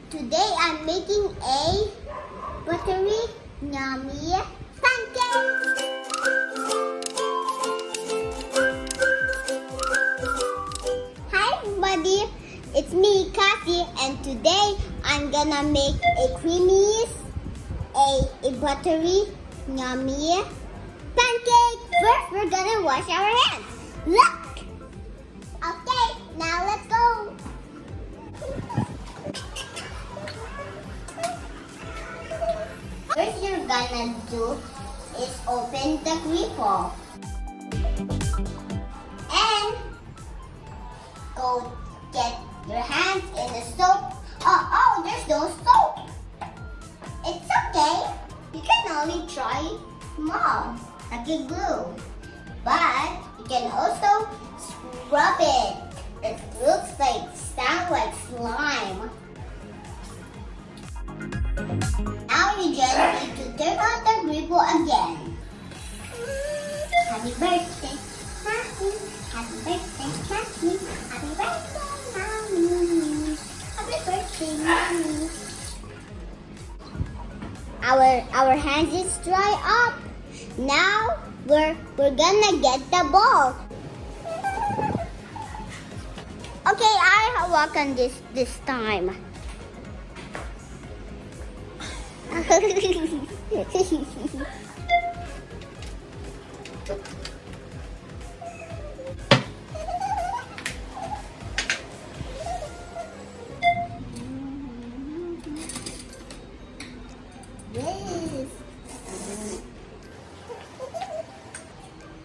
Today I'm making a buttery, yummy pancake. Hi everybody, it's me Cassie, and today I'm gonna make a creamy, a buttery, yummy pancake. First we're gonna wash our hands. Look! Okay, now let's go. First you're gonna do is open the gripple and go get your hands in the soap. Oh, there's no soap. It's okay. You can only try small, like a glue. But you can also scrub it. It sounds like slime. Now you just need to turn on the gripple again. Happy birthday, Happy. Happy birthday, Happy. Happy birthday, Mommy. Happy birthday, Mommy. Our hands is dry up. Now we're gonna get the ball. Okay, I walk on this time. Yes.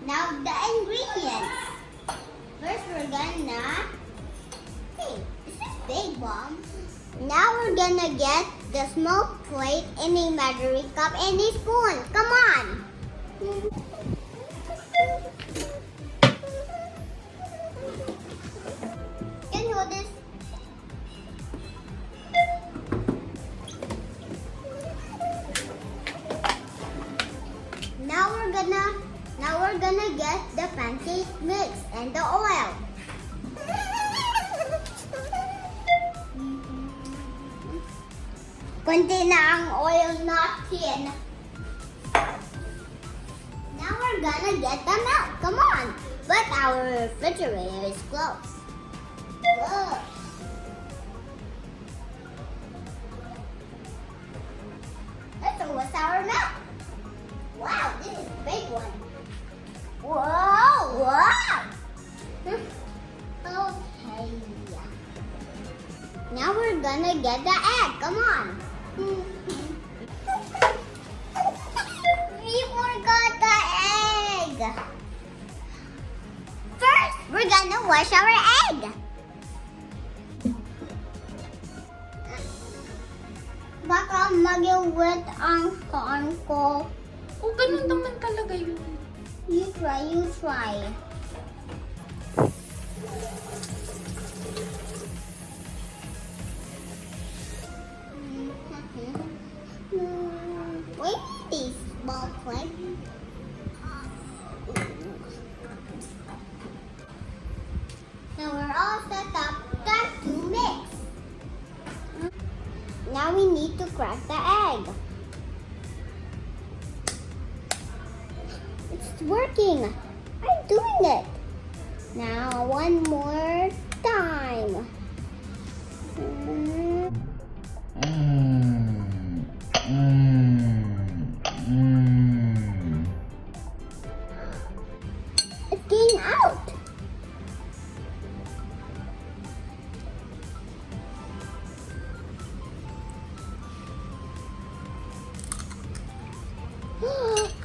Now the ingredients. First we're gonna, hey, this is big bomb. Now we're gonna get the small plate and a measuring cup and a spoon. Come on. Can you hold this? Now we're gonna get the pancake mix and the oil. Kunti na ang oil natin. Now we're gonna get the milk. Come on. But our refrigerator is closed. Look. Let's show us our milk. Wow, this is a big one. Whoa, wow. Okay. Now we're gonna get the egg. Come on. We forgot the egg. First, we're gonna wash our egg. Baka maging wet ang kaan ko. Oh, ganun naman talaga yun. You try. Wait, these small plates. Now we're all set up. Time to mix. Now we need to crack the egg. It's working. I'm doing it. Now one more time. It came out.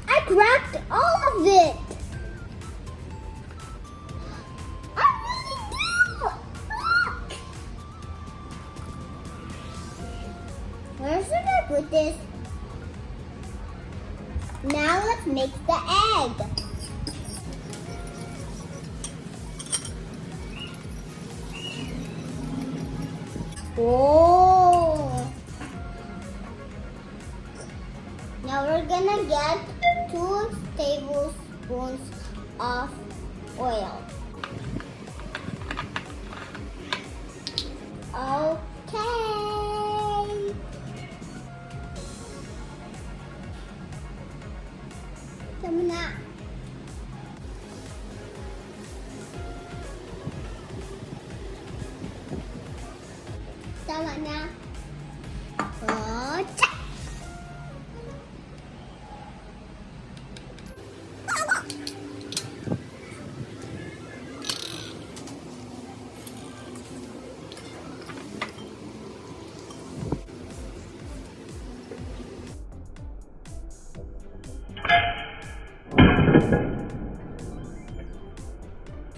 I cracked all of it. I really do. Look. Where should I put this? Now let's mix the egg. Oh. Now we're gonna get 2 tablespoons of oil. Okay. tama na. Oh, cha!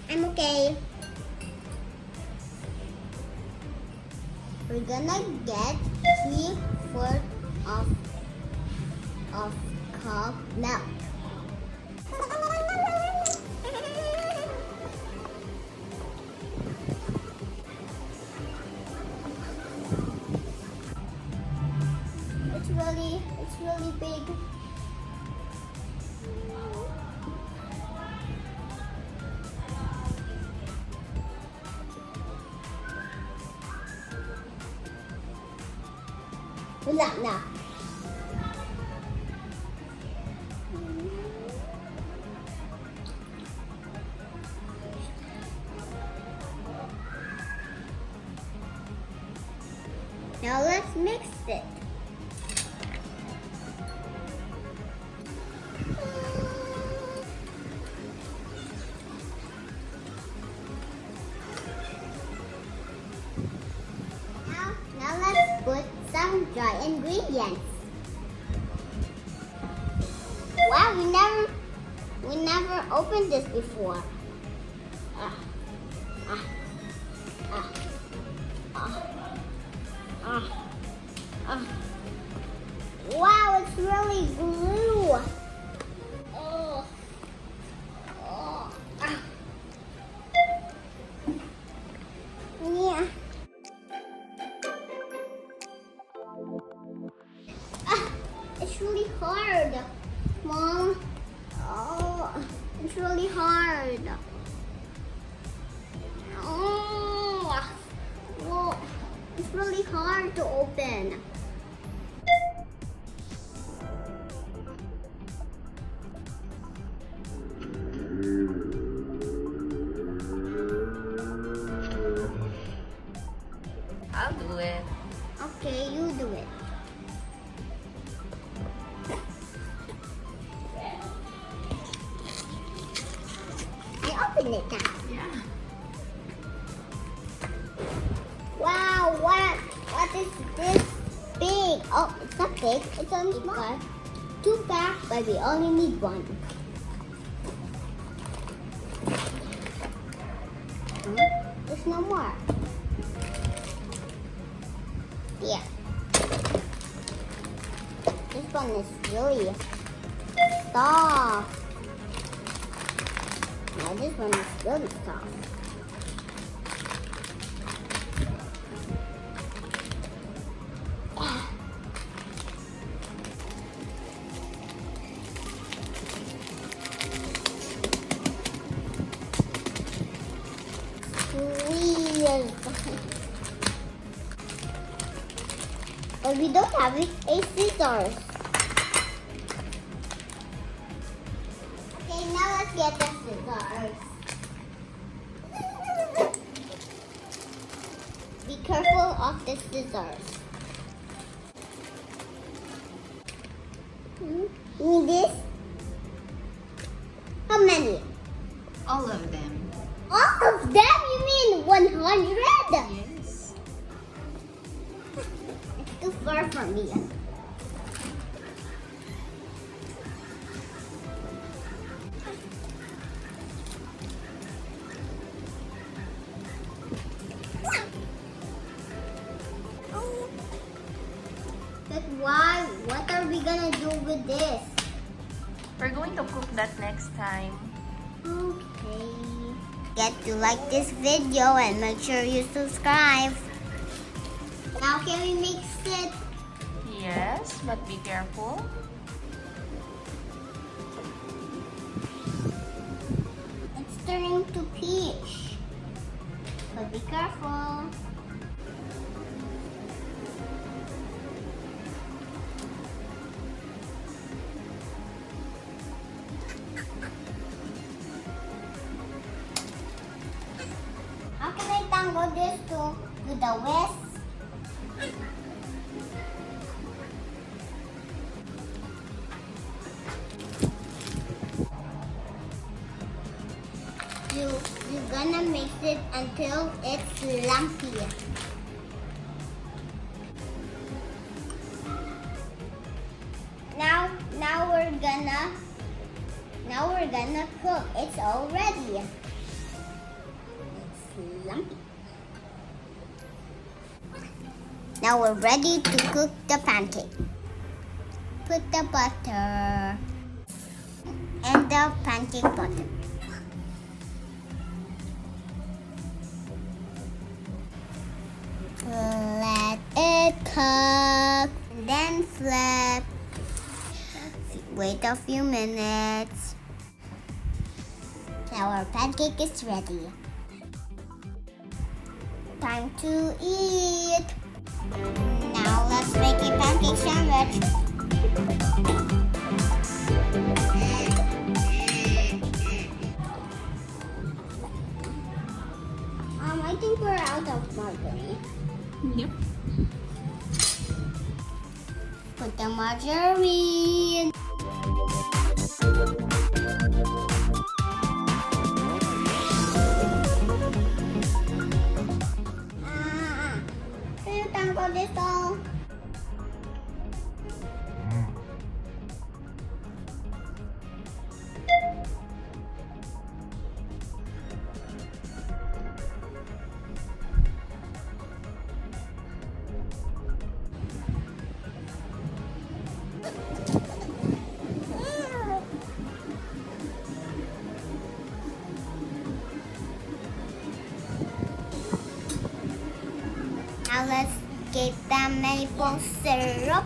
I'm okay. We're gonna get 3/4 of cup milk. It's really big. Wala na. Now let's mix it. Now let's put some dry ingredients. Wow, we never opened this before. Ah, ah, ah, ah, ah, ah. Wow, it's really glue. Oh, oh, ah. Yeah. It's really hard, Mom. Oh, it's really hard. Oh, whoa. It's really hard to open. I'll do it. Okay, you do it. Open it now. Yeah. Wow, what is this big? Oh, it's not big. It's only small. 2 packs, but we only need 1. There's no more. Yeah. This one is really soft. Now this one is really soft. Squeeze. But we don't have a scissors. Okay, now let's get the scissors. Be careful of the scissors. Need this? How many? All of them. All of them? You mean 100? Yes. It's too far from me. But why? What are we gonna do with this? We're going to cook that next time. Okay. Get to like this video and make sure you subscribe. Now can we mix it? Yes, but be careful. It's turning to peach. But be careful. How can I tangle this to the whisk? You're gonna mix it until it's lumpy. Now we're gonna cook. It's all ready. It's lumpy. Now we're ready to cook the pancake. Put the butter and the pancake butter. Let it cook. And then flip. Wait a few minutes. Now our pancake is ready. Time to eat. Now let's make a pancake sandwich. I think we're out of margarine. Yep. Put the margarine. Can you tanggal this all? Now let's get the maple syrup.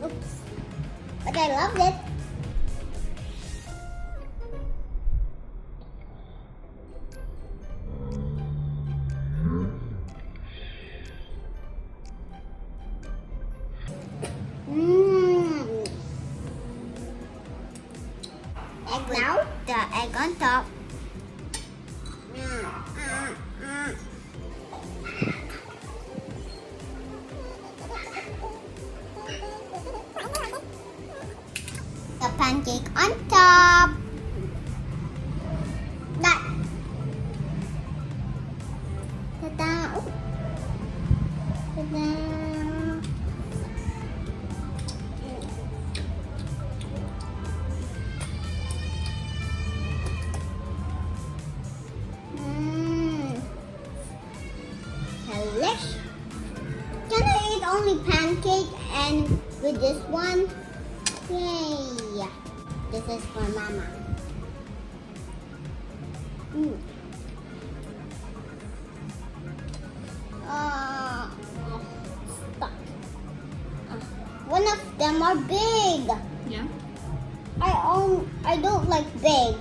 Oops. But I love it. Egg now, the egg on top. The pancake on top. That. Ta-da. Oh. Ta-da. Delish. Can I eat only pancake and with this one? Yay! This is for Mama. Stuck. One of them are big. Yeah. I don't like big.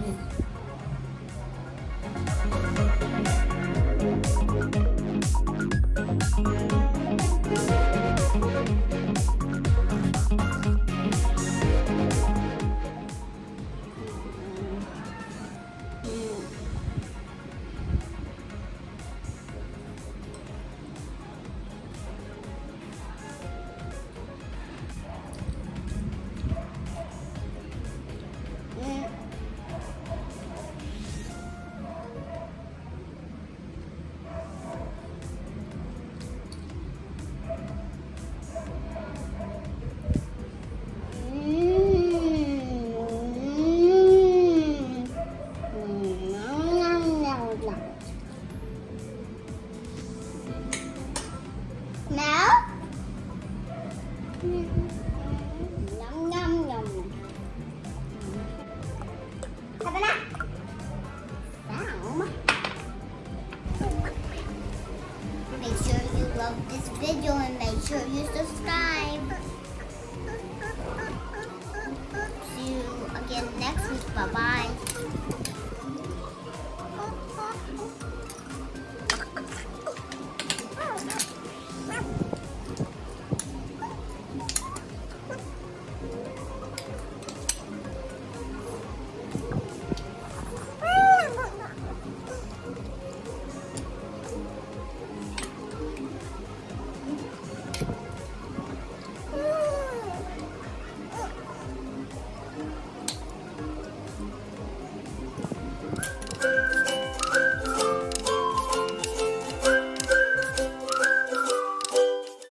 Now? Yum, yum, yum. Have a nap. Make sure you love this video and make sure you subscribe.